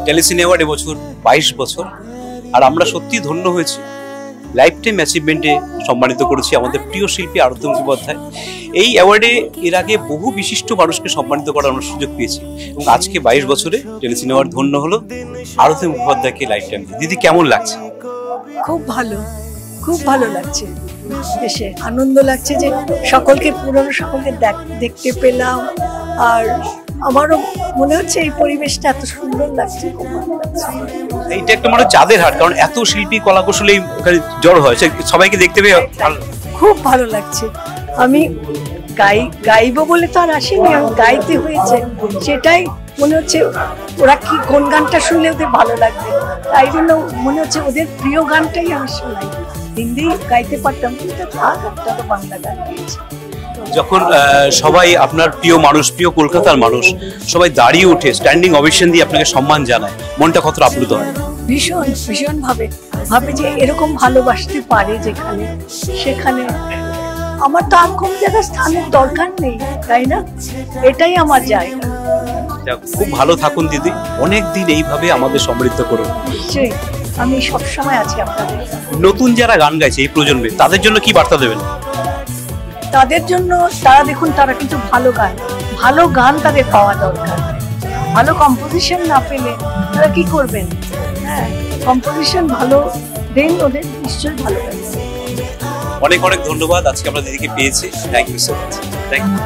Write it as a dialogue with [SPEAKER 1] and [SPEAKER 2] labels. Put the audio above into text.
[SPEAKER 1] Telecine award এবছর 22 বছর, আর আমরা সত্যি ধন্য হয়েছি। লাইফ টাইম অ্যাচিভমেন্টে সম্মানিত করেছি আমাদের প্রিয় শিল্পী আরতি মুখোপাধ্যায়। এই অ্যাওয়ার্ডে এর আগে বহু বিশিষ্ট মানুষকে সম্মানিত করার আমরা সুযোগ পেয়েছি, এবং আজকে 22 বছরে টেলিসিনে অ্যাওয়ার্ড ধন্য হলো আরতি মুখোপাধ্যায়কে লাইফ টাইম। দিদি, কেমন লাগছে?
[SPEAKER 2] খুব ভালো, খুব ভালো লাগছে, এসে আনন্দ লাগছে যে সকলকে, পুরনো সকলকে দেখতে পেলাম। আর আমারও মনে হচ্ছে এই পরিবেশটা এত সুন্দর লাগছে, খুব ভালো লাগছে।
[SPEAKER 1] এইটা একটা মানে চাঁদের হাট, কারণ এত শিল্পী কলা কৌশলী জড়ো হয়, সবাইকে দেখতে পেয়ে
[SPEAKER 2] খুব ভালো লাগছে। আমি গাইবো বলে তো আর আসিনি, আমি গাইতে হয়েছে, সেটাই মনে হচ্ছে। ওরা কি কোন গানটা শুনলে ওদের ভালো লাগবে, তাই জন্য মনে হচ্ছে ওদের প্রিয় গানটাই আমি শোনাই। হিন্দি গাইতে পারতাম কিন্তু একটা তো বাংলা গান গিয়েছে।
[SPEAKER 1] যখন সবাই আপনার প্রিয় মানুষ, প্রিয় কলকাতার মানুষ সবাই দাঁড়িয়ে উঠে স্ট্যান্ডিং ওভেশন দিয়ে আপনাকে সম্মান জানায়, মনটা কতটা আপ্লুত হয়?
[SPEAKER 2] ভীষণ ভীষণ ভাবে যে এরকম ভালোবাসতে পারে যেখানে সেখানে। আমার তো আর কোন জায়গায় স্থানের দরকার নেই, তাই না? এটাই আমার জায়গা।
[SPEAKER 1] খুব ভালো থাকুন দিদি, অনেক দিন এইভাবে আমাদের সমৃদ্ধ করুন।
[SPEAKER 2] নিশ্চয়ই, আমি সবসময় আছি আপনাদের।
[SPEAKER 1] নতুন যারা গান গাইছে এই প্রজন্মে, তাদের জন্য কি বার্তা দেবেন?
[SPEAKER 2] তাদের জন্য তারা দেখুন, তারা কিন্তু ভালো গান তাদের পাওয়া দরকার। ভালো কম্পোজিশন না পেলে তারা কি করবেন? হ্যাঁ, কম্পোজিশন ভালো দেন, ওদের নিশ্চয়ই ভালো লাগবে।
[SPEAKER 1] অনেক অনেক ধন্যবাদ, আজকে আমরা দিদিকে পেয়েছি। Thank you so much. Thank you.